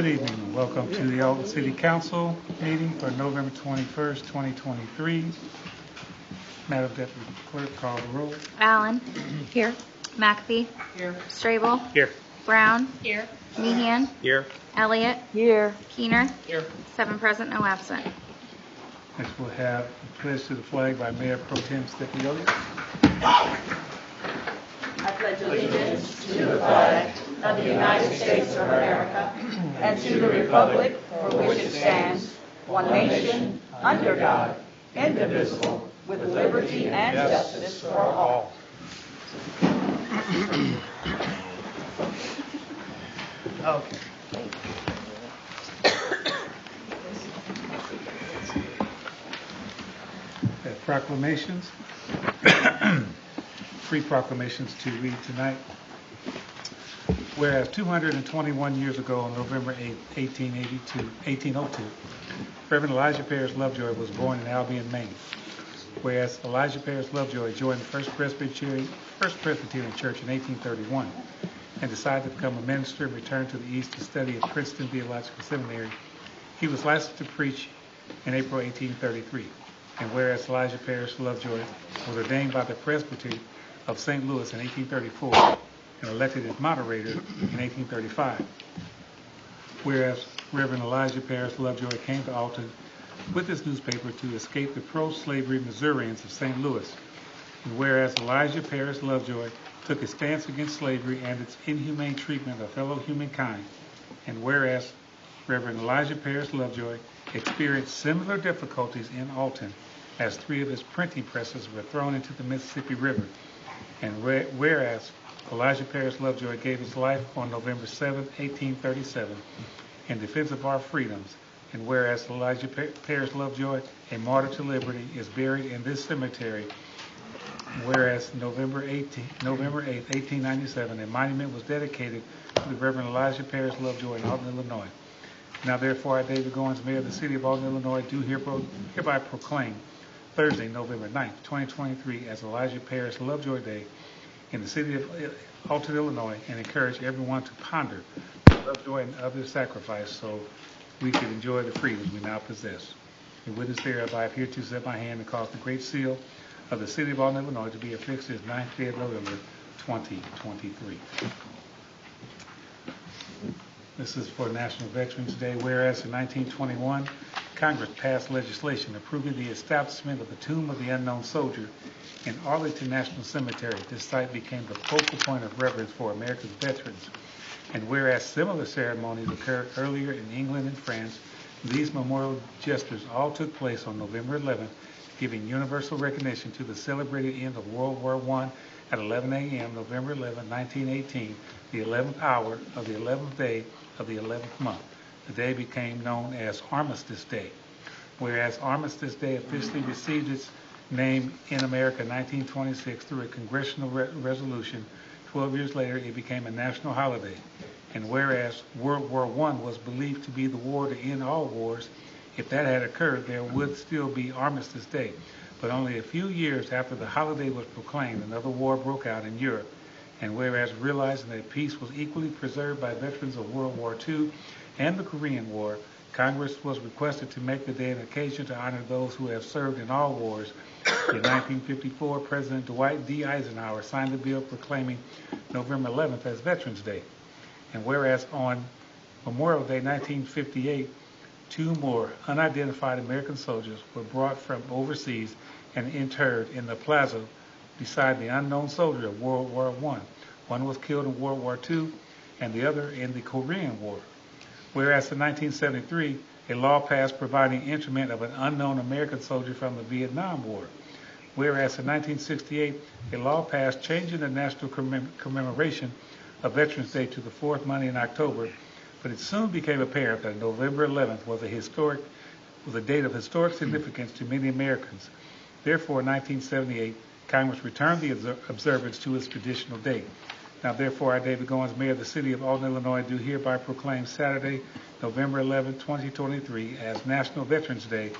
Good evening. Welcome to the Alton City Council meeting for November 21st, 2023. Madam Deputy Clerk, call the roll. Allen. Here. McAfee. Here. Strable. Here. Brown. Here. Meehan. Here. Elliott. Here. Keener. Here. 7 present, no absent. Next we'll have the pledge to the flag by Mayor Pro Tem Stephanie Elliott. I pledge allegiance to the flag of the United States of America and to the republic for which it stands, one nation, under God, indivisible, with liberty and justice for all. Okay. Proclamations. 3 proclamations to read tonight. Whereas 221 years ago on November 8, 1802, Reverend Elijah Parrish Lovejoy was born in Albion, Maine. Whereas Elijah Parrish Lovejoy joined the First Presbyterian Church in 1831 and decided to become a minister and return to the East to study at Princeton Theological Seminary, he was licensed to preach in April 1833. And whereas Elijah Parrish Lovejoy was ordained by the Presbytery of St. Louis in 1834 and elected as moderator in 1835. Whereas Reverend Elijah Parrish Lovejoy came to Alton with his newspaper to escape the pro-slavery Missourians of St. Louis. And whereas Elijah Parrish Lovejoy took a stance against slavery and its inhumane treatment of fellow humankind. And whereas Reverend Elijah Parrish Lovejoy experienced similar difficulties in Alton as 3 of his printing presses were thrown into the Mississippi River. And whereas Elijah Parrish Lovejoy gave his life on November 7, 1837 in defense of our freedoms. And whereas Elijah Parrish Lovejoy, a martyr to liberty, is buried in this cemetery. Whereas November 8, 1897, a monument was dedicated to the Reverend Elijah Parrish Lovejoy in Alton, Illinois. Now therefore, I, David Goins, Mayor of the City of Alton, Illinois, do hereby proclaim Thursday, November 9th, 2023 as Elijah Parrish Lovejoy Day in the city of Alton, Illinois, and encourage everyone to ponder Lovejoy and other sacrifice so we can enjoy the freedoms we now possess. In witness thereof, I have hereto set my hand and caused the great seal of the city of Alton, Illinois to be affixed this 9th day of November, 2023. This is for National Veterans Day. Whereas in 1921, Congress passed legislation approving the establishment of the Tomb of the Unknown Soldier in Arlington National Cemetery. This site became the focal point of reverence for America's veterans. And whereas similar ceremonies occurred earlier in England and France, these memorial gestures all took place on November 11th, giving universal recognition to the celebrated end of World War I at 11 a.m. November 11, 1918, the 11th hour of the 11th day of the 11th month. The day became known as Armistice Day. Whereas Armistice Day officially received its name in America in 1926 through a congressional resolution, 12 years later it became a national holiday. And whereas World War I was believed to be the war to end all wars, if that had occurred, there would still be Armistice Day. But only a few years after the holiday was proclaimed, another war broke out in Europe. And whereas realizing that peace was equally preserved by veterans of World War II and the Korean War, Congress was requested to make the day an occasion to honor those who have served in all wars. In 1954, President Dwight D. Eisenhower signed the bill proclaiming November 11th as Veterans Day. And whereas on Memorial Day 1958, 2 more unidentified American soldiers were brought from overseas and interred in the plaza beside the unknown soldier of World War I. One was killed in World War II and the other in the Korean War. Whereas in 1973, a law passed providing interment of an unknown American soldier from the Vietnam War. Whereas in 1968, a law passed changing the national commemoration of Veterans Day to the 4th Monday in October, but it soon became apparent that November 11th was a date of historic significance to many Americans. Therefore, in 1978, Congress returned the observance to its traditional date. Now, therefore, I, David Goins, Mayor of the City of Alton, Illinois, do hereby proclaim Saturday, November 11, 2023, as National Veterans Day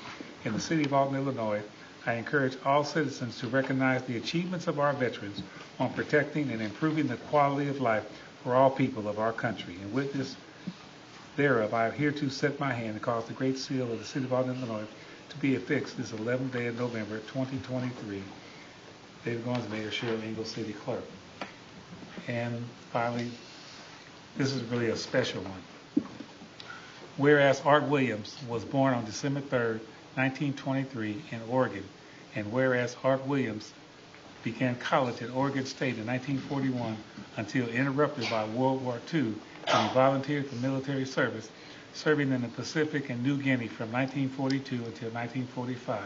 in the City of Alton, Illinois. I encourage all citizens to recognize the achievements of our veterans on protecting and improving the quality of life for all people of our country. And with this thereof, I have hereto set my hand and caused the great seal of the city of Alton, Illinois, to be affixed this 11th day of November, 2023. David Goins, Mayor, Cheryl Ingalls, City Clerk. And finally, this is really a special one. Whereas Art Williams was born on December 3rd, 1923 in Oregon, and whereas Art Williams began college at Oregon State in 1941 until interrupted by World War II, and he volunteered for military service, serving in the Pacific and New Guinea from 1942 until 1945.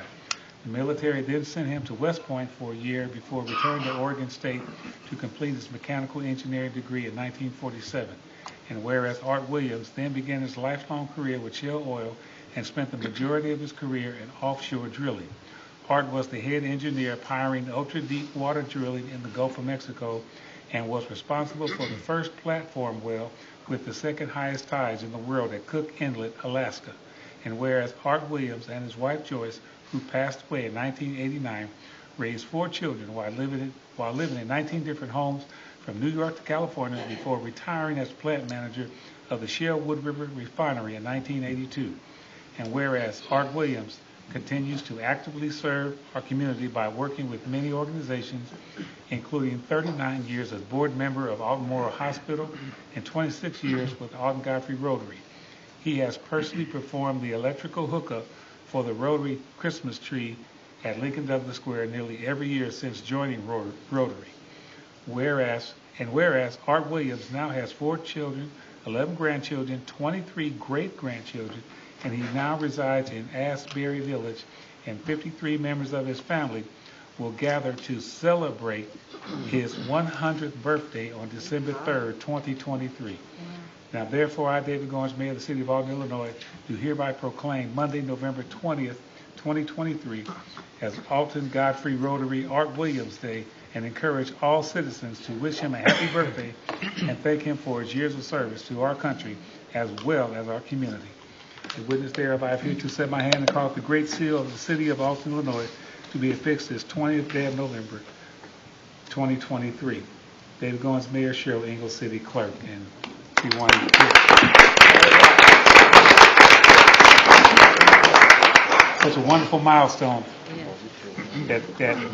The military then sent him to West Point for a year before returning to Oregon State to complete his mechanical engineering degree in 1947. And whereas Art Williams then began his lifelong career with Shell Oil and spent the majority of his career in offshore drilling. Art was the head engineer pioneering ultra-deep water drilling in the Gulf of Mexico and was responsible for the first platform well with the second highest tides in the world at Cook Inlet, Alaska. And whereas Art Williams and his wife Joyce, who passed away in 1989, raised 4 children while living in 19 different homes from New York to California before retiring as plant manager of the Shell Wood River Refinery in 1982. And whereas Art Williams continues to actively serve our community by working with many organizations, including 39 years as board member of Alton Memorial Hospital and 26 years with Alton Godfrey Rotary. He has personally performed the electrical hookup for the Rotary Christmas tree at Lincoln Douglas Square nearly every year since joining Rotary. Whereas Art Williams now has 4 children, 11 grandchildren, 23 great-grandchildren, and he now resides in Asbury Village, and 53 members of his family will gather to celebrate his 100th birthday on December 3rd, 2023. Now, therefore, I, David Goins, Mayor of the City of Alton, Illinois, do hereby proclaim Monday, November 20th, 2023, as Alton Godfrey Rotary Art Williams Day, and encourage all citizens to wish him a happy birthday and thank him for his years of service to our country as well as our community. The witness thereof, I have hereto set my hand and cause the great seal of the City of Alton, Illinois, to be affixed this 20th day of November, 2023. David Goins, Mayor, Cheryl Ingalls, City Clerk, and he wanted such a wonderful milestone that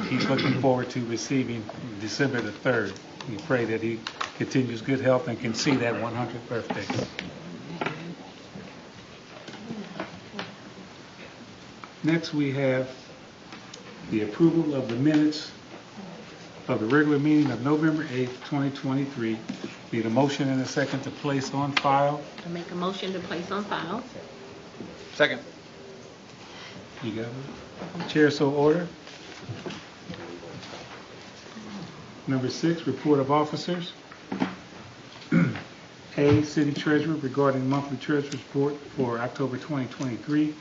he's looking forward to receiving December the 3rd. We pray that he continues good health and can see that 100th birthday. Next, we have the approval of the minutes of the regular meeting of November 8th, 2023. Need a motion and a second to place on file. I make a motion to place on file. Second. You got it? Chair so order. Number 6, report of officers. A, City Treasurer regarding monthly Treasurer's report for October 2023.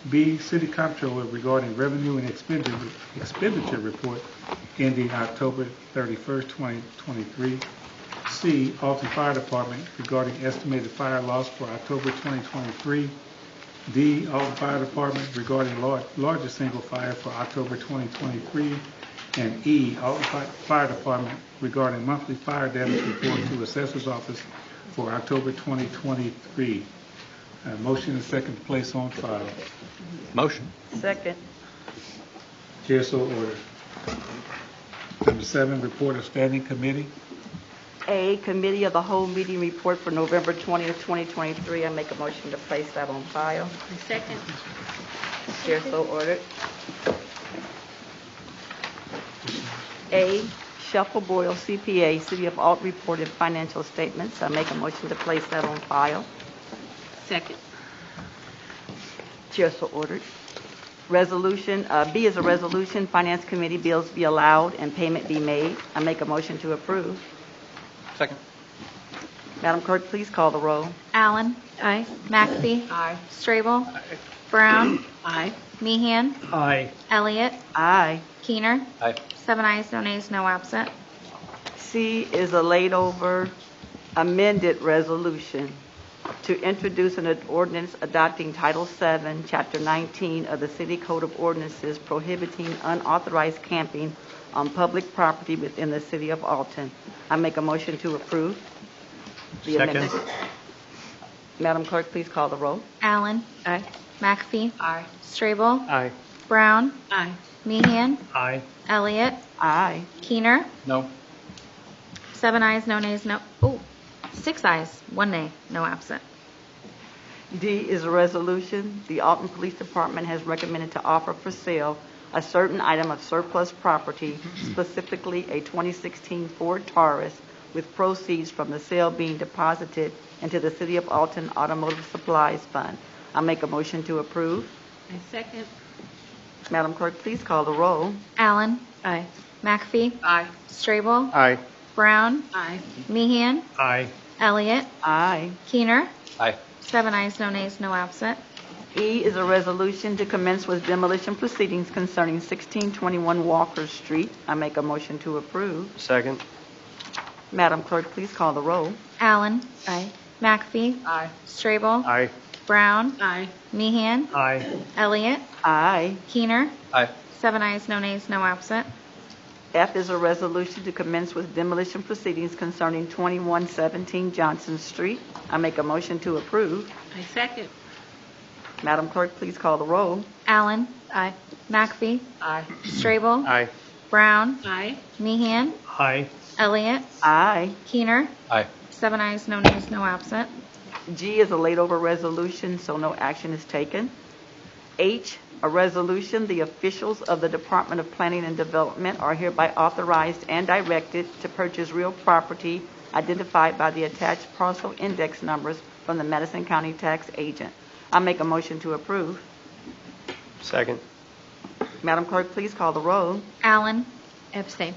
B, City Comptroller regarding revenue and expenditure report ending October 31st, 2023. C, Alton Fire Department regarding estimated fire loss for October 2023. D, Alton Fire Department regarding largest single fire for October 2023. And E, Alton Fire Department regarding monthly fire damage report to Assessor's Office for October 2023. Motion and second to place on file. Motion. Second. Chair so ordered. Number 7, report of standing committee. A, Committee of the Whole meeting report for November 20th, 2023. I make a motion to place that on file. Second. Chair so ordered. A, Shuffle Boyle CPA, City of Alton reported financial statements. I make a motion to place that on file. Second. Chair so ordered. Resolution, B is a resolution, Finance Committee bills be allowed and payment be made. I make a motion to approve. Second. Madam Clerk, please call the roll. Allen. Aye. McAfee. Aye. Strable. Brown. Aye. Meehan. Aye. Elliott. Aye. Keener. Aye. 7 ayes, no nays, no absent. C is a laid-over amended resolution to introduce an ordinance adopting Title VII, Chapter 19 of the City Code of Ordinances prohibiting unauthorized camping on public property within the City of Alton. I make a motion to approve the Second. amendment. Madam Clerk, please call the roll. Allen. Aye. McAfee. Aye. Strabel. Aye. Brown. Aye. Meehan. Aye. Elliott. Aye. Keener. No. 7 ayes, no nays, 6 ayes, 1 nay, no absent. D is a resolution. The Alton Police Department has recommended to offer for sale a certain item of surplus property, specifically a 2016 Ford Taurus, with proceeds from the sale being deposited into the City of Alton Automotive Supplies Fund. I make a motion to approve. I second. Madam Clerk, please call the roll. Allen. Aye. McAfee. Aye. Strabel. Aye. Brown. Aye. Meehan. Aye. Elliott. Aye. Keener. Aye. 7 ayes, no nays, no absent. E is a resolution to commence with demolition proceedings concerning 1621 Walker Street. I make a motion to approve. Second. Madam Clerk, please call the roll. Allen. Aye. McAfee. Aye. Strabel. Aye. Brown. Aye. Meehan. Aye. Elliott. Aye. Keener. Aye. 7 ayes, no nays, no absent. F is a resolution to commence with demolition proceedings concerning 2117 Johnson Street. I make a motion to approve. I second. Madam Clerk, please call the roll. Allen. Aye. McAfee. Aye. Strabel. Aye. Brown. Aye. Meehan. Aye. Elliott. Aye. Keener. Aye. 7 ayes, no nays, no absent. G is a laid-over resolution, so no action is taken. H, a resolution. The officials of the Department of Planning and Development are hereby authorized and directed to purchase real property identified by the attached parcel index numbers from the Madison County Tax Agent. I make a motion to approve. Second. Madam Clerk, please call the roll. Allen. Abstain.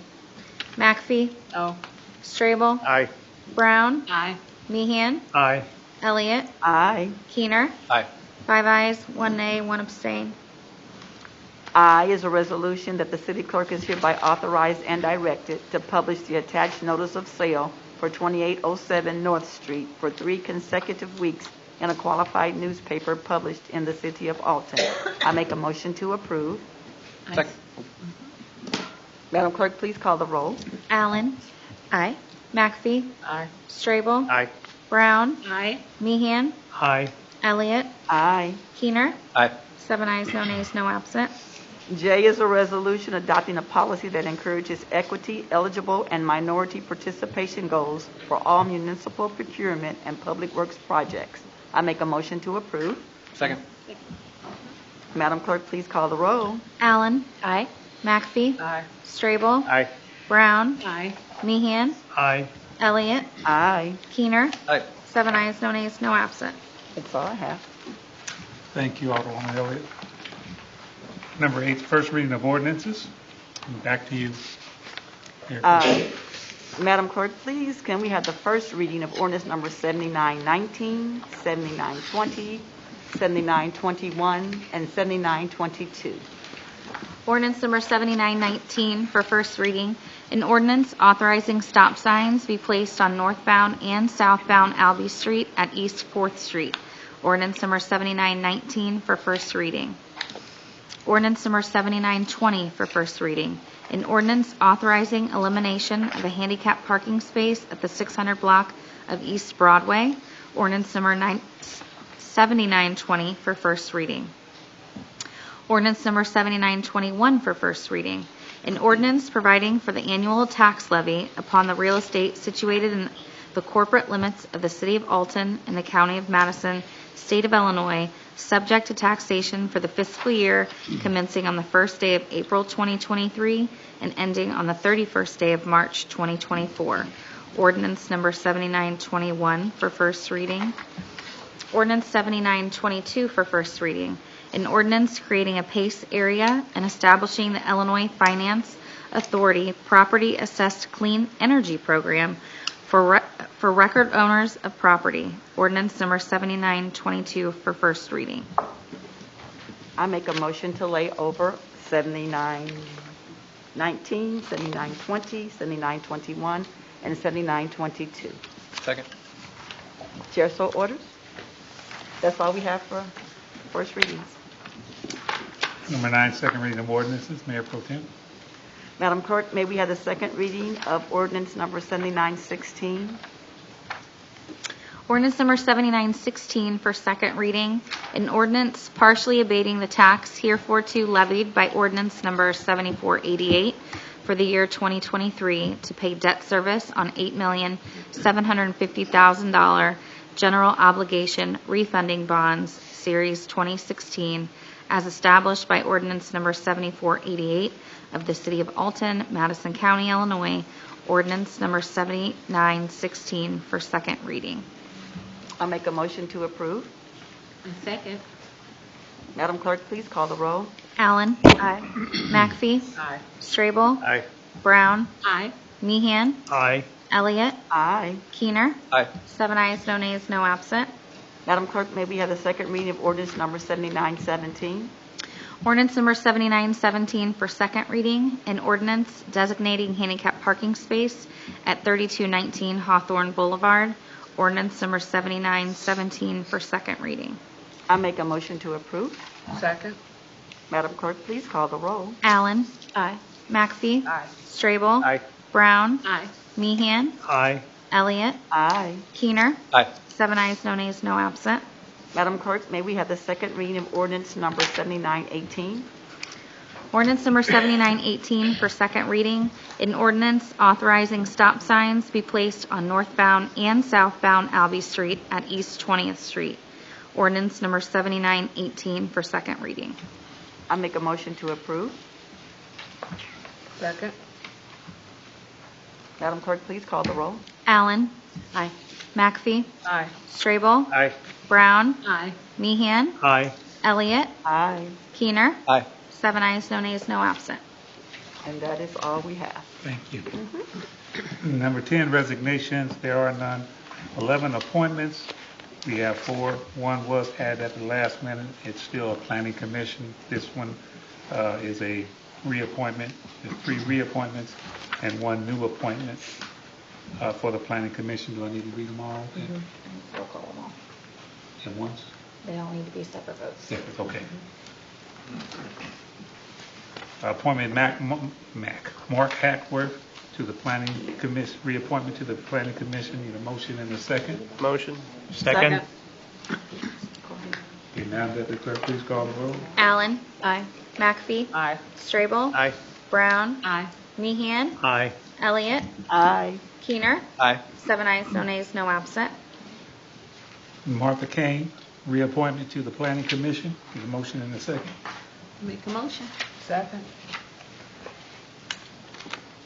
McAfee. Oh. Strabel. Aye. Brown. Aye. Meehan. Aye. Elliott. Aye. Keener. Aye. 5 ayes, 1 nay, 1 abstain. I is a resolution that the city clerk is hereby authorized and directed to publish the attached notice of sale for 2807 North Street for 3 consecutive weeks in a qualified newspaper published in the city of Alton. I make a motion to approve. Second. Madam Clerk, please call the roll. Allen. Aye. McAfee. Aye. Strabel. Aye. Brown. Aye. Meehan. Aye. Elliott. Aye. Keener. Aye. 7 ayes, no nays, no absent. J is a resolution adopting a policy that encourages equity, eligible, and minority participation goals for all municipal procurement and public works projects. I make a motion to approve. Second. Madam Clerk, please call the roll. Allen. Aye. McAfee. Aye. Strabel. Aye. Brown. Aye. Meehan. Aye. Elliott. Aye. Keener. Aye. 7 ayes, no nays, no absent. That's all I have. Thank you, Alderwoman Elliott. Number 8, first reading of ordinances. And back to you. Here. Madam Clerk, please, can we have the first reading of ordinance number 7919, 7920, 7921, and 7922? Ordinance number 7919 for first reading. An ordinance authorizing stop signs be placed on northbound and southbound Albee Street at East 4th Street. Ordinance number 7919 for first reading. Ordinance number 7920 for first reading. An ordinance authorizing elimination of a handicap parking space at the 600 block of East Broadway. Ordinance number 7920 for first reading. Ordinance number 7921 for first reading. An ordinance providing for the annual tax levy upon the real estate situated in the corporate limits of the City of Alton and the County of Madison, State of Illinois, subject to taxation for the fiscal year commencing on the first day of April 2023 and ending on the 31st day of March 2024. Ordinance number 7921 for first reading. Ordinance 7922 for first reading. An ordinance creating a PACE area and establishing the Illinois Finance Authority Property Assessed Clean Energy Program for record owners of property. Ordinance number 7922 for first reading. I make a motion to lay over 7919, 7920, 7921, and 7922. Second. Chair so orders. That's all we have for first readings. Number 9, second reading of ordinances. Mayor Pro Tem. Madam Clerk, may we have the second reading of ordinance number 7916? Ordinance number 7916 for second reading. An ordinance partially abating the tax hereforto levied by ordinance number 7488 for the year 2023 to pay debt service on $8,750,000 general obligation refunding bonds, Series 2016, as established by ordinance number 7488 of the City of Alton, Madison County, Illinois. Ordinance number 7916 for second reading. I'll make a motion to approve. And second. Madam Clerk, please call the roll. Allen. Aye. McPhee. Aye. Strable. Aye. Brown. Aye. Meehan. Aye. Elliott. Aye. Keener. Aye. 7 ayes, no nays, no absent. Madam Clerk, may we have the second reading of ordinance number 7917? Ordinance number 7917 for second reading. An ordinance designating handicap parking space at 3219 Hawthorne Boulevard. Ordinance number 7917 for second reading. I make a motion to approve. Second. Madam Clerk, please call the roll. Allen. Aye. McPhee. Aye. Strable. Aye. Brown. Aye. Meehan. Aye. Elliott. Aye. Keener. Aye. 7 ayes, no nays, no absent. Madam Clerk, may we have the second reading of ordinance number 7918? Ordinance number 7918 for second reading. An ordinance authorizing stop signs be placed on northbound and southbound Albee Street at East 20th Street. Ordinance number 7918 for second reading. I make a motion to approve. Second. Madam Clerk, please call the roll. Allen. Aye. McPhee. Aye. Strable. Aye. Brown. Aye. Meehan. Aye. Elliott. Aye. Keener. Aye. 7 ayes, no nays, no absent. And that is all we have. Thank you. Number 10, resignations. There are none. 11, appointments. We have 4. One was added at the last minute. It's still a planning commission. This one is a reappointment. There's 3 reappointments and 1 new appointment for the planning commission. Do I need to read them all? We'll call them all. At once? They all need to be separate votes. Separate, okay. Appointment Mark Hackworth to the planning commission, reappointment to the planning commission. Need a motion and a second. Motion. Second. Okay, now that the clerk please call the roll. Allen. Aye. McPhee. Aye. Strable. Aye. Brown. Aye. Meehan. Aye. Elliott. Aye. Keener. Aye. 7 ayes, no nays, no absent. Martha Kane, reappointment to the planning commission. Need a motion and a second. Make a motion. Second.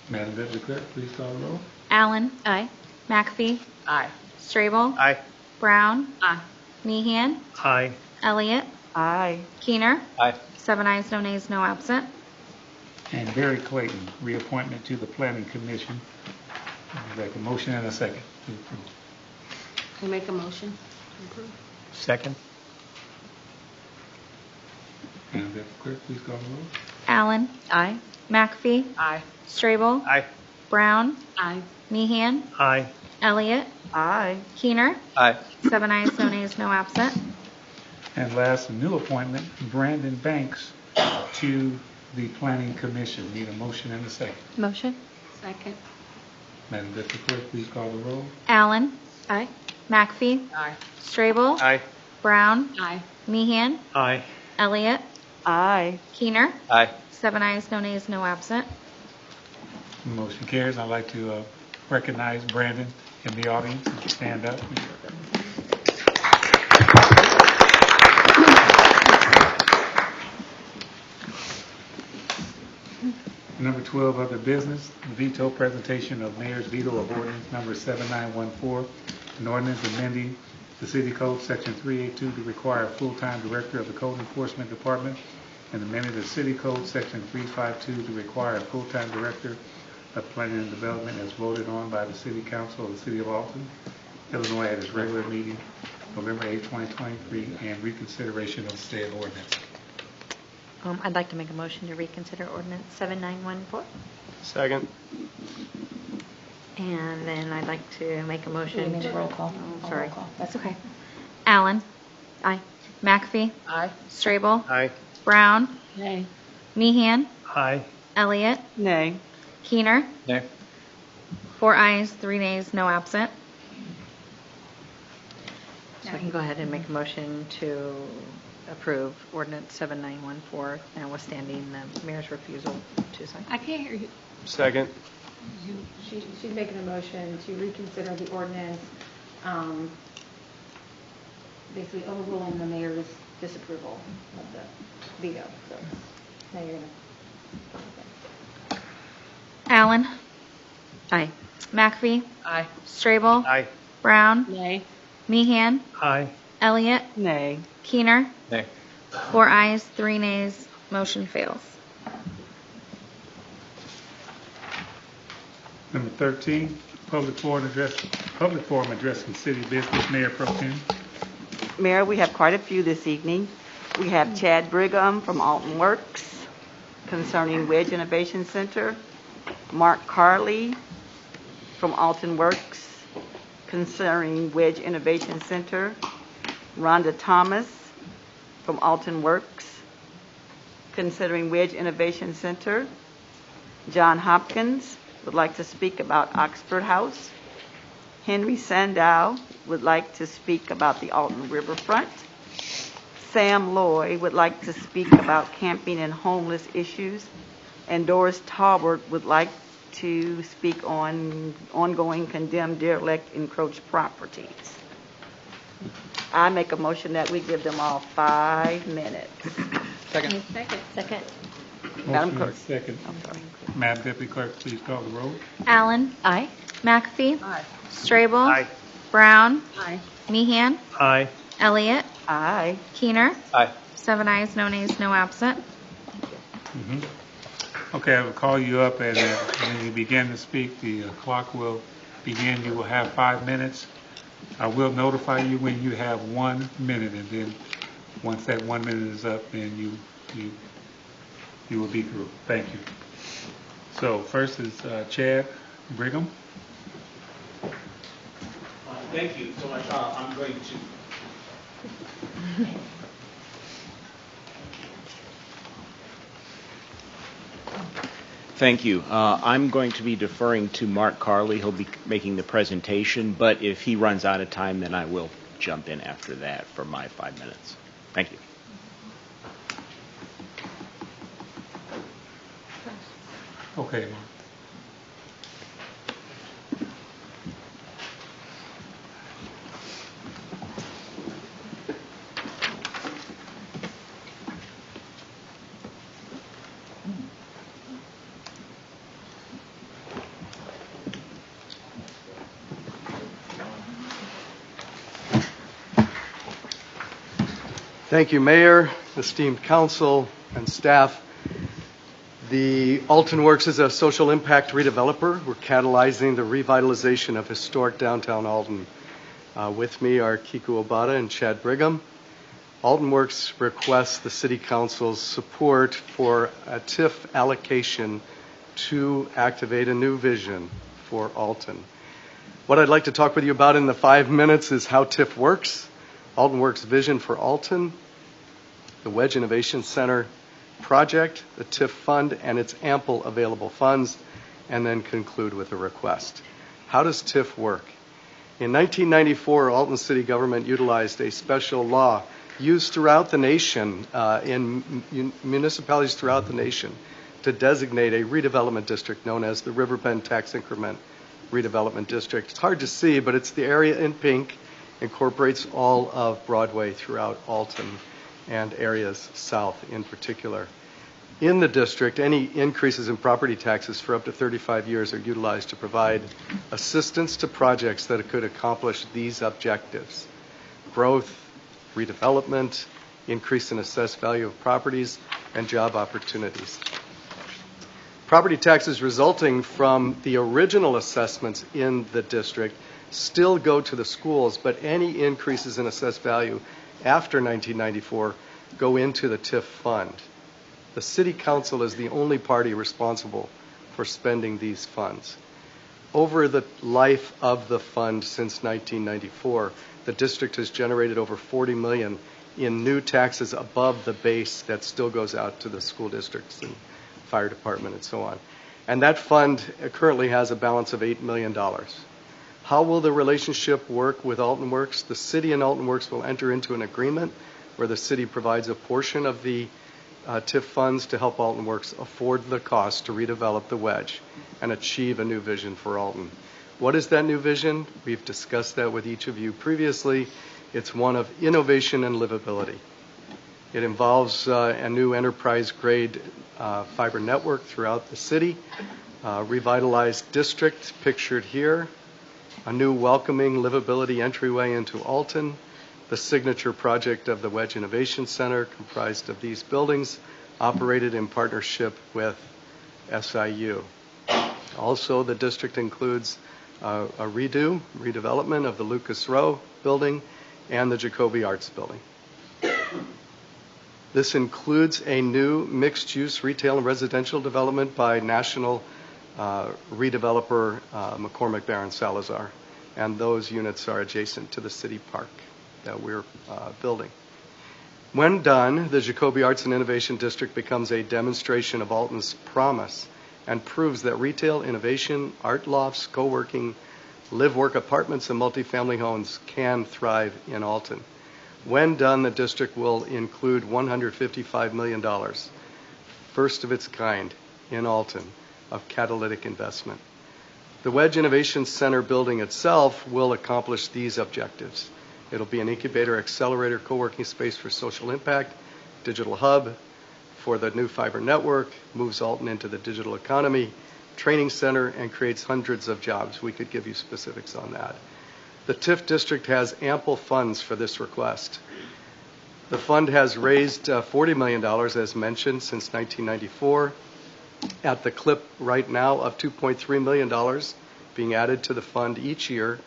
Madam Deputy Clerk, please call the roll. Allen. Aye. McPhee. Aye. Strable. Aye. Brown. Aye. Meehan. Aye. Elliott. Aye. Keener. Aye. 7 ayes, no nays, no absent. And Barry Clayton, reappointment to the planning commission. Like a motion and a second to approve. I make a motion. Approve. Second. Madam Deputy Clerk, please call the roll. Allen. Aye. McPhee. Aye. Strable. Aye. Brown. Aye. Meehan. Aye. Elliott. Aye. Keener. Aye. 7 ayes, no nays, no absent. And last, a new appointment, Brandon Banks to the planning commission. Need a motion and a second. Motion. Second. Madam Deputy Clerk, please call the roll. Allen. Aye. McPhee. Aye. Strable. Aye. Brown. Aye. Meehan. Aye. Elliott. Aye. Keener. Aye. 7 ayes, no nays, no absent. Motion carries. I'd like to recognize Brandon in the audience. Would you stand up? Number 12, other business, veto presentation of mayor's veto of ordinance number 7914, an ordinance amending the city code section 382 to require a full-time director of the code enforcement department, and amending the city code section 352 to require a full-time director of planning and development as voted on by the city council of the city of Alton, Illinois at its regular meeting November 8, 2023, and reconsideration of said ordinance. I'd like to make a motion to reconsider ordinance 7914. Second. And then I'd like to make a motion to... roll call. Oh, sorry. Roll call. That's okay. Allen. Aye. McPhee. Aye. Strable. Aye. Brown. Nay. Meehan. Aye. Elliott. Nay. Keener. Nay. 4 ayes, 3 nays, no absent. So I can go ahead and make a motion to approve ordinance 7914, notwithstanding the mayor's refusal to sign. I can't hear you. Second. She's making a motion to reconsider the ordinance, basically overruling the mayor's disapproval of the veto. So now you're gonna. Allen, Aye. McAfee, Aye. Strable, Aye. Brown, Nay. Meehan, Aye. Elliott, Nay. Keener. Nay. 4 ayes, 3 nays, motion fails. Number 13, public forum addressing city business, Mayor Pro Tem. Mayor, we have quite a few this evening. We have Chad Brigham from Alton Works concerning Wedge Innovation Center, Mark Carley from Alton Works concerning Wedge Innovation Center, Rhonda Thomas from Alton Works considering Wedge Innovation Center, John Hopkins would like to speak about Oxford House, Henry Sandow would like to speak about the Alton Riverfront, Sam Loy would like to speak about camping and homeless issues, and Doris Talbert would like to speak on ongoing condemned derelict encroached properties. I make a motion that we give them all 5 minutes. Second. Madam Motion Clerk. is second. I'm sorry. Madam Deputy Clerk, please call the roll. Allen, Aye. McAfee, Aye. Strable, Aye. Brown, Aye. Meehan, Aye. Elliott, Aye. Keener. Aye. 7 ayes, no nays, no absent. Okay, I will call you up, and when you begin to speak, the clock will begin. You will have 5 minutes. I will notify you when you have 1 minute, and then once that 1 minute is up, then you will be through. Thank you. So first is Chad Brigham. Thank you so much. I'm going to. Thank you. I'm going to be deferring to Mark Carley. He'll be making the presentation, but if he runs out of time, then I will jump in after that for my 5 minutes. Thank you. Okay, Mark. Thank you, Mayor, esteemed council, and staff. The Alton Works is a social impact redeveloper. We're catalyzing the revitalization of historic downtown Alton. With me are Kiku Obata and Chad Brigham. Alton Works requests the City Council's support for a TIF allocation to activate a new vision for Alton. What I'd like to talk with you about in the 5 minutes is how TIF works, Alton Works' vision for Alton, the Wedge Innovation Center project, the TIF fund, and its ample available funds, and then conclude with a request. How does TIF work? In 1994, Alton City government utilized a special law used throughout the nation, in municipalities throughout the nation, to designate a redevelopment district known as the RiverBend Tax Increment Redevelopment District. It's hard to see, but it's the area in pink, incorporates all of Broadway throughout Alton and areas south in particular. In the district, any increases in property taxes for up to 35 years are utilized to provide assistance to projects that could accomplish these objectives: growth, redevelopment, increase in assessed value of properties, and job opportunities. Property taxes resulting from the original assessments in the district still go to the schools, but any increases in assessed value after 1994 go into the TIF fund. The City Council is the only party responsible for spending these funds. Over the life of the fund since 1994, the district has generated over $40 million in new taxes above the base that still goes out to the school districts and fire department and so on. And that fund currently has a balance of $8 million. How will the relationship work with Alton Works? The city and Alton Works will enter into an agreement where the city provides a portion of the TIF funds to help Alton Works afford the cost to redevelop the wedge and achieve a new vision for Alton. What is that new vision? We've discussed that with each of you previously. It's one of innovation and livability. It involves a new enterprise-grade fiber network throughout the city, revitalized district pictured here, a new welcoming livability entryway into Alton, the signature project of the Wedge Innovation Center comprised of these buildings, operated in partnership with SIU. Also, the district includes a redevelopment of the Lucas Row building and the Jacoby Arts building. This includes a new mixed-use retail and residential development by national redeveloper McCormick Barron Salazar, and those units are adjacent to the city park that we're building. When done, the Jacoby Arts and Innovation District becomes a demonstration of Alton's promise and proves that retail, innovation, art lofts, co-working, live-work apartments, and multifamily homes can thrive in Alton. When done, the district will include $155 million, first of its kind in Alton, of catalytic investment. The Wedge Innovation Center building itself will accomplish these objectives. It'll be an incubator, accelerator, co-working space for social impact, digital hub for the new fiber network, moves Alton into the digital economy, training center, and creates hundreds of jobs. We could give you specifics on that. The TIF district has ample funds for this request. The fund has raised $40 million, as mentioned, since 1994, at the clip right now of $2.3 million being added to the fund each year.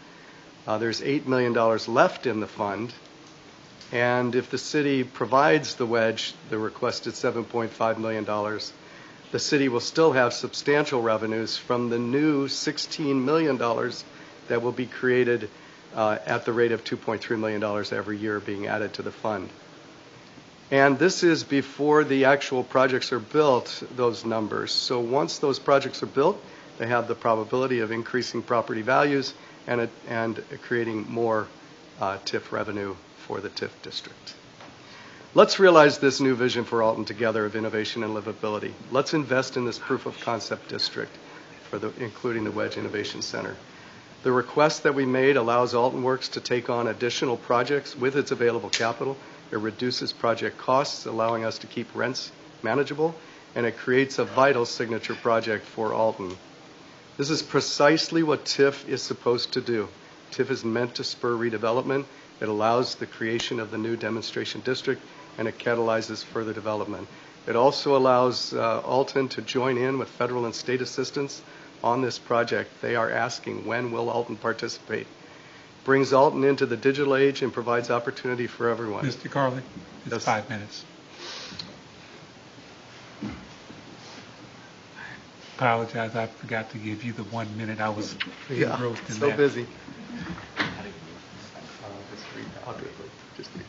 There's $8 million left in the fund, and if the city provides the wedge, the requested $7.5 million, the city will still have substantial revenues from the new $16 million that will be created at the rate of $2.3 million every year being added to the fund. And this is before the actual projects are built, those numbers. So once those projects are built, they have the probability of increasing property values and creating more TIF revenue for the TIF district. Let's realize this new vision for Alton together of innovation and livability. Let's invest in this proof of concept district, including the Wedge Innovation Center. The request that we made allows Alton Works to take on additional projects with its available capital. It reduces project costs, allowing us to keep rents manageable, and it creates a vital signature project for Alton. This is precisely what TIF is supposed to do. TIF is meant to spur redevelopment. It allows the creation of the new demonstration district, and it catalyzes further development. It also allows Alton to join in with federal and state assistance on this project. They are asking, when will Alton participate? Brings Alton into the digital age and provides opportunity for everyone. Mr. Carley, it's Yes. 5 minutes. Apologize, I forgot to give you the 1 minute. I was engrossed in so that. busy. Just read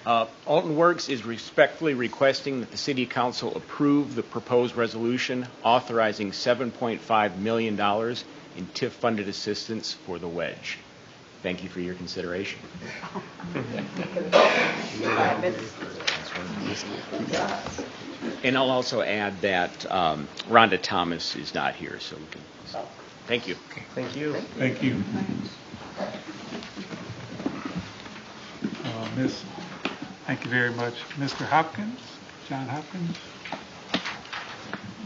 that. Alton Works is respectfully requesting that the City Council approve the proposed resolution authorizing $7.5 million in TIF-funded assistance for the wedge. Thank you for your consideration. And I'll also add that Rhonda Thomas is not here, so we can. Thank you. Thank you. Thank you. Thank you very much. Mr. Hopkins, John Hopkins.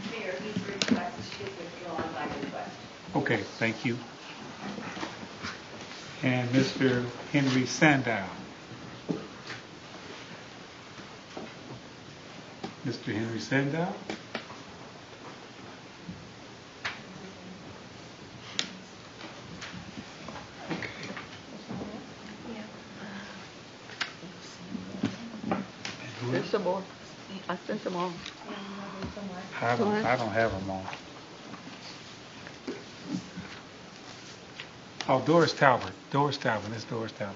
Mayor, he's requested to withdraw by request. Okay, thank you. And Mr. Henry Sandow. Mr. Henry Sandow. There's some more. I sent them all. I don't have them on. Oh, Doris Talbot. Doris Talbot. It's Doris Talbot.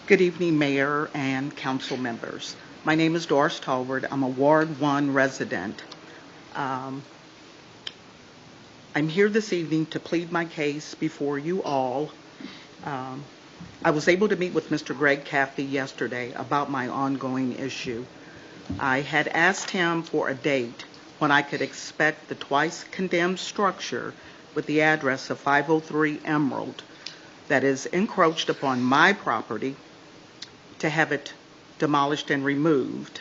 Good evening, Mayor and council members. My name is Doris Tolbert. I'm a Ward 1 resident. I'm here this evening to plead my case before you all. I was able to meet with Mr. Greg Caffey yesterday about my ongoing issue. I had asked him for a date when I could expect the twice condemned structure with the address of 503 Emerald that is encroached upon my property to have it demolished and removed.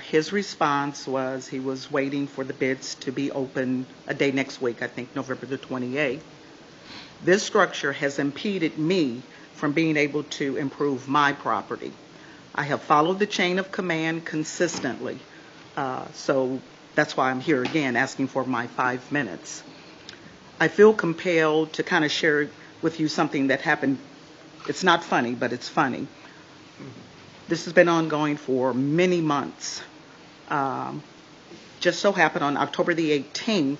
His response was he was waiting for the bids to be open a day next week, I think November the 28th. This structure has impeded me from being able to improve my property. I have followed the chain of command consistently, so that's why I'm here again asking for my 5 minutes. I feel compelled to kind of share with you something that happened. It's not funny, but it's funny. This has been ongoing for many months. Just so happened on October the 18th,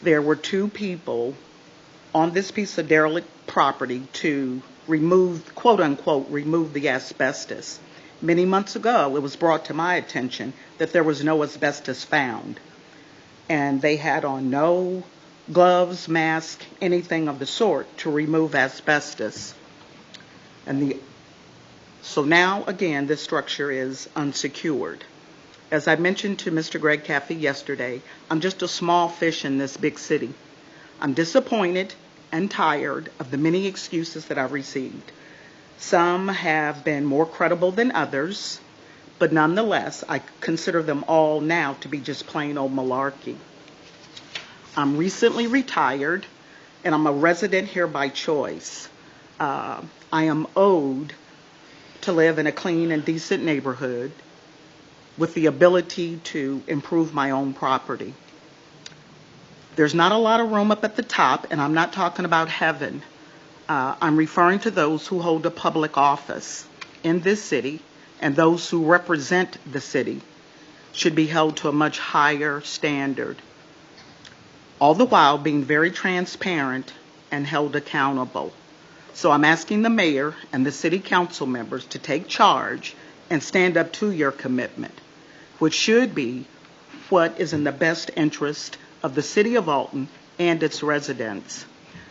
there were 2 people on this piece of derelict property to remove, quote unquote, remove the asbestos. Many months ago, it was brought to my attention that there was no asbestos found. And they had on no gloves, mask, anything of the sort to remove asbestos. So now, again, this structure is unsecured. As I mentioned to Mr. Greg Caffey yesterday, I'm just a small fish in this big city. I'm disappointed and tired of the many excuses that I've received. Some have been more credible than others, but nonetheless, I consider them all now to be just plain old malarkey. I'm recently retired, and I'm a resident here by choice. I am owed to live in a clean and decent neighborhood with the ability to improve my own property. There's not a lot of room up at the top, and I'm not talking about heaven. I'm referring to those who hold a public office in this city, and those who represent the city should be held to a much higher standard, all the while being very transparent and held accountable. So I'm asking the mayor and the city council members to take charge and stand up to your commitment, which should be what is in the best interest of the city of Alton and its residents.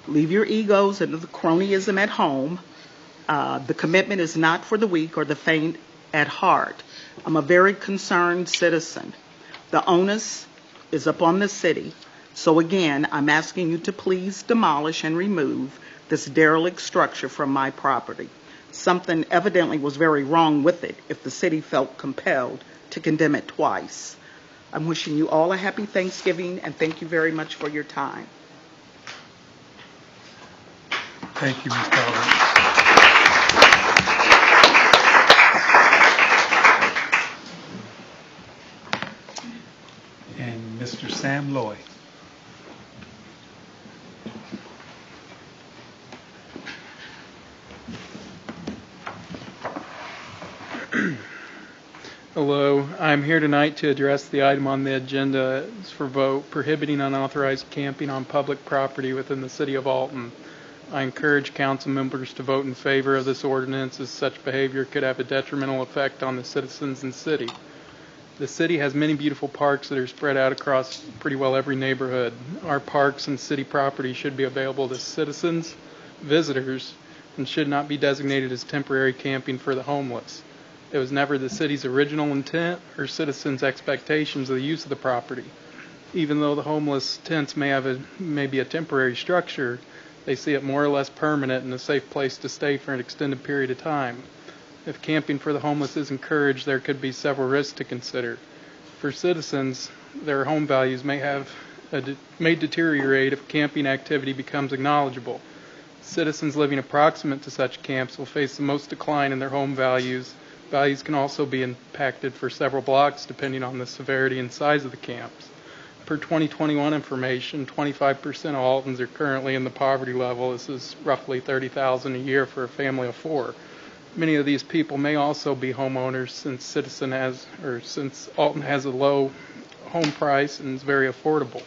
Leave your egos and the cronyism at home. The commitment is not for the weak or the faint at heart. I'm a very concerned citizen. The onus is upon the city. So again, I'm asking you to please demolish and remove this derelict structure from my property. Something evidently was very wrong with it if the city felt compelled to condemn it twice. I'm wishing you all a happy Thanksgiving, and thank you very much for your time. Thank you, Ms. Talbot. And Mr. Sam Lloyd. Hello, I'm here tonight to address the item on the agenda for vote prohibiting unauthorized camping on public property within the city of Alton. I encourage council members to vote in favor of this ordinance, as such behavior could have a detrimental effect on the citizens and city. The city has many beautiful parks that are spread out across pretty well every neighborhood. Our parks and city property should be available to citizens, visitors, and should not be designated as temporary camping for the homeless. It was never the city's original intent or citizens' expectations of the use of the property. Even though the homeless tents may be a temporary structure, they see it more or less permanent and a safe place to stay for an extended period of time. If camping for the homeless is encouraged, there could be several risks to consider. For citizens, their home values may deteriorate if camping activity becomes acknowledgeable. Citizens living approximate to such camps will face the most decline in their home values. Values can also be impacted for several blocks depending on the severity and size of the camps. Per 2021 information, 25% of Altons are currently in the poverty level. This is roughly $30,000 a year for a family of 4. Many of these people may also be homeowners since Alton has a low home price and is very affordable.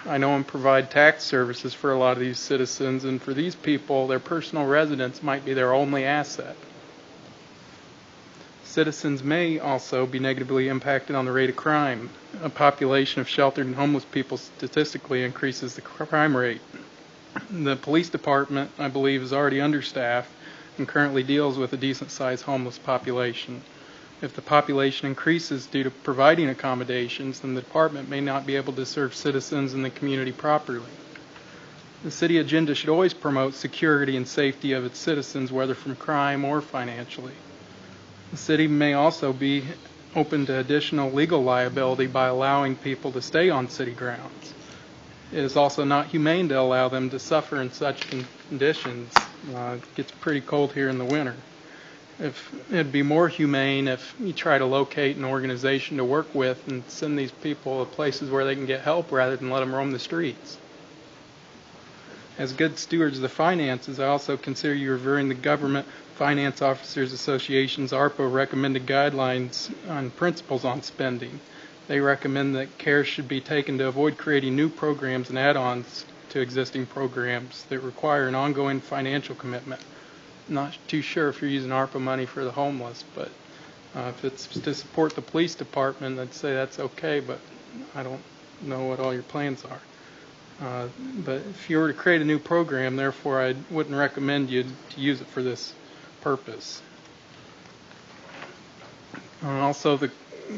I know them provide tax services for a lot of these citizens, and for these people, their personal residence might be their only asset. Citizens may also be negatively impacted on the rate of crime. A population of sheltered and homeless people statistically increases the crime rate. The police department, I believe, is already understaffed and currently deals with a decent-sized homeless population. If the population increases due to providing accommodations, then the department may not be able to serve citizens in the community properly. The city agenda should always promote security and safety of its citizens, whether from crime or financially. The city may also be open to additional legal liability by allowing people to stay on city grounds. It is also not humane to allow them to suffer in such conditions. It gets pretty cold here in the winter. It'd be more humane if you try to locate an organization to work with and send these people to places where they can get help rather than let them roam the streets. As good stewards of the finances, I also consider you reviewing the Government Finance Officers Association's ARPA recommended guidelines on principles on spending. They recommend that care should be taken to avoid creating new programs and add-ons to existing programs that require an ongoing financial commitment. Not too sure if you're using ARPA money for the homeless, but if it's to support the police department, I'd say that's okay, but I don't know what all your plans are. But if you were to create a new program, therefore, I wouldn't recommend you to use it for this purpose. Also, the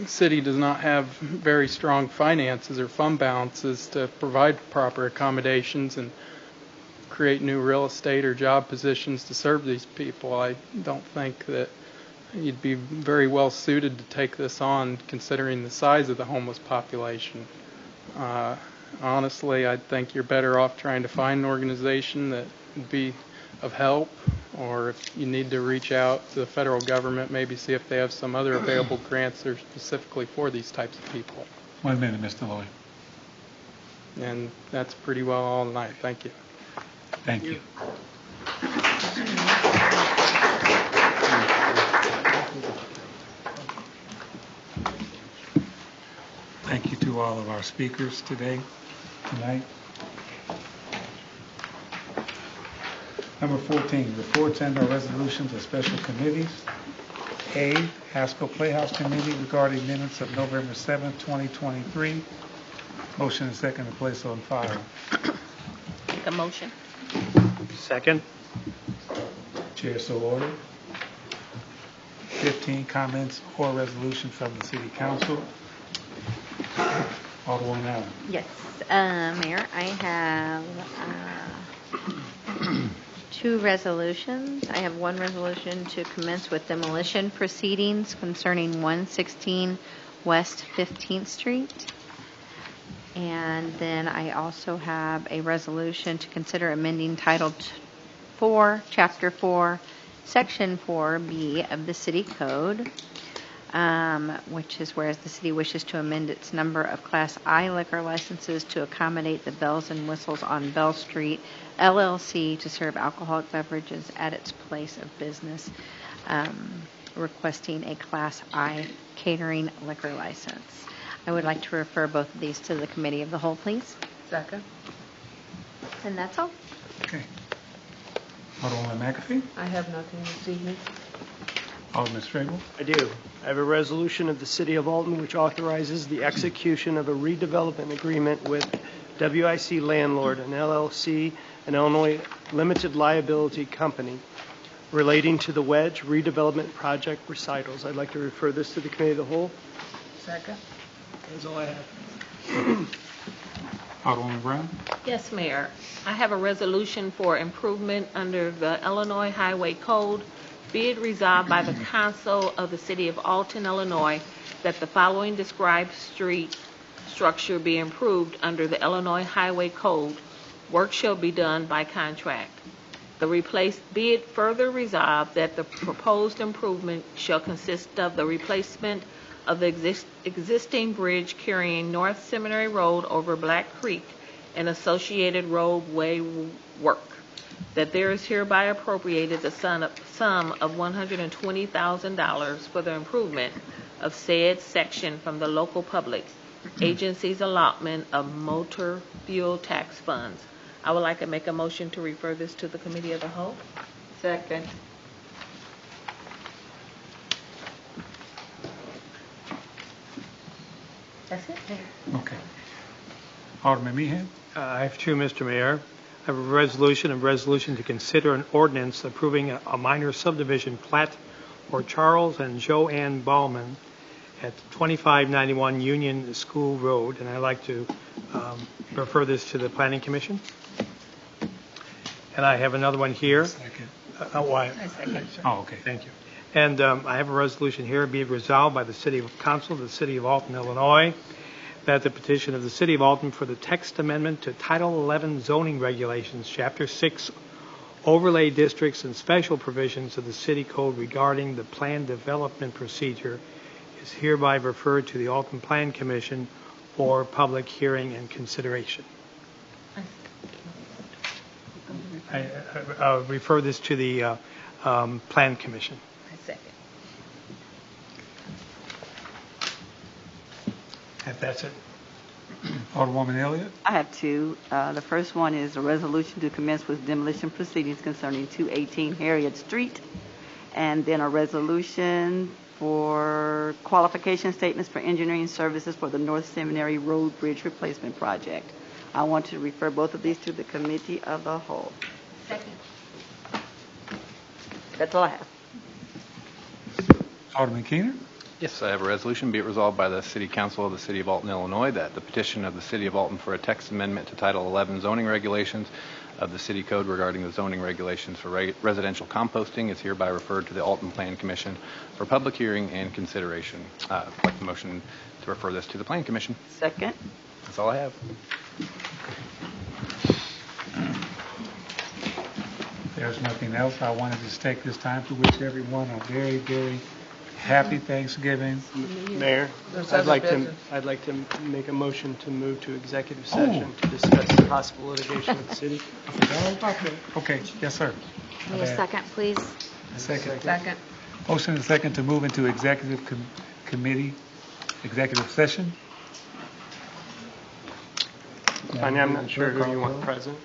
city does not have very strong finances or fund balances to provide proper accommodations and create new real estate or job positions to serve these people. I don't think that you'd be very well suited to take this on, considering the size of the homeless population. Honestly, I think you're better off trying to find an organization that would be of help, or if you need to reach out to the federal government, maybe see if they have some other available grants that are specifically for these types of people. 1 minute, Mr. Lloyd. And that's pretty well all tonight. Thank you. Thank you. Thank you to all of our speakers tonight. Number 14, reports and/or resolutions of special committees. A, Haskell Playhouse Committee regarding minutes of November 7, 2023. Motion and second to place on file. Make a motion. Second. Chair so ordered. 15, comments or resolution from the City Council. Alderwoman Allen. Yes, Mayor, I have two resolutions. I have one resolution to commence with demolition proceedings concerning 116 West 15th Street. And then I also have a resolution to consider amending Title 4, Chapter 4, Section 4B of the City Code, which is whereas the city wishes to amend its number of Class I liquor licenses to accommodate the Bells and Whistles on Bell Street, LLC, to serve alcoholic beverages at its place of business, requesting a Class I catering liquor license. I would like to refer both of these to the Committee of the Whole, please. Second. And that's all. Okay. Alderwoman McAfee. I have nothing this evening. Alderman Strable. I do. I have a resolution of the City of Alton which authorizes the execution of a redevelopment agreement with WIC Landlord, an LLC, an Illinois limited liability company, relating to the Wedge redevelopment project recitals. I'd like to refer this to the Committee of the Whole. Second. That's all I have. Alderwoman Brown. Yes, Mayor. I have a resolution for improvement under the Illinois Highway Code. Be it resolved by the Council of the City of Alton, Illinois, that the following described street structure be improved under the Illinois Highway Code. Work shall be done by contract. Be it further resolved that the proposed improvement shall consist of the replacement of the existing bridge carrying North Seminary Road over Black Creek and associated roadway work. That there is hereby appropriated the sum of $120,000 for the improvement of said section from the local public agency's allotment of motor fuel tax funds. I would like to make a motion to refer this to the Committee of the Whole. Second. That's it. Okay. Alderman Meehan? I have two, Mr. Mayor. I have a resolution to consider an ordinance approving a minor subdivision plat for Charles and Joanne Ballman at 2591 Union School Road, and I'd like to refer this to the Planning Commission. And I have another one here. Second. Why? Oh, okay. Thank you. And I have a resolution here, be it resolved by the City Council of the City of Alton, Illinois, that the petition of the City of Alton for the text amendment to Title 11 zoning regulations, Chapter 6, overlay districts and special provisions of the City Code regarding the plan development procedure is hereby referred to the Alton Plan Commission for public hearing and consideration. I refer this to the Plan Commission. I second. If that's it. Alderwoman Elliott? I have two. The first one is a resolution to commence with demolition proceedings concerning 218 Harriet Street, and then a resolution for qualification statements for engineering services for the North Seminary Road Bridge Replacement Project. I want to refer both of these to the Committee of the Whole. Second. That's all I have. Alderman Keener? Yes, I have a resolution. Be it resolved by the City Council of the City of Alton, Illinois, that the petition of the City of Alton for a text amendment to Title 11 zoning regulations of the City Code regarding the zoning regulations for residential composting is hereby referred to the Alton Plan Commission for public hearing and consideration. I'd like the motion to refer this to the Plan Commission. Second. That's all I have. There's nothing else. I wanted to take this time to wish everyone a very, very happy Thanksgiving. Mayor, I'd like to make a motion to move to executive session to discuss possible litigation with the city. Okay, yes, sir. Need a second, please? Second. Second. Motion and second to move into executive session. I'm not sure who you want present.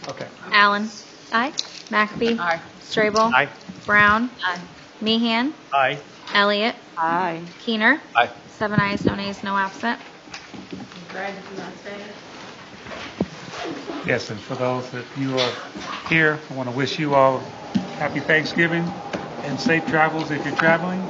Okay. Allen? Aye. McAfee? Aye. Strable? Aye. Brown? Aye. Meehan? Aye. Elliott? Aye. Keener? Aye. 7 ayes, no nays, no absent. Brad, if you want to say it. Yes, and for those that you are here, I want to wish you all happy Thanksgiving and safe travels if you're traveling.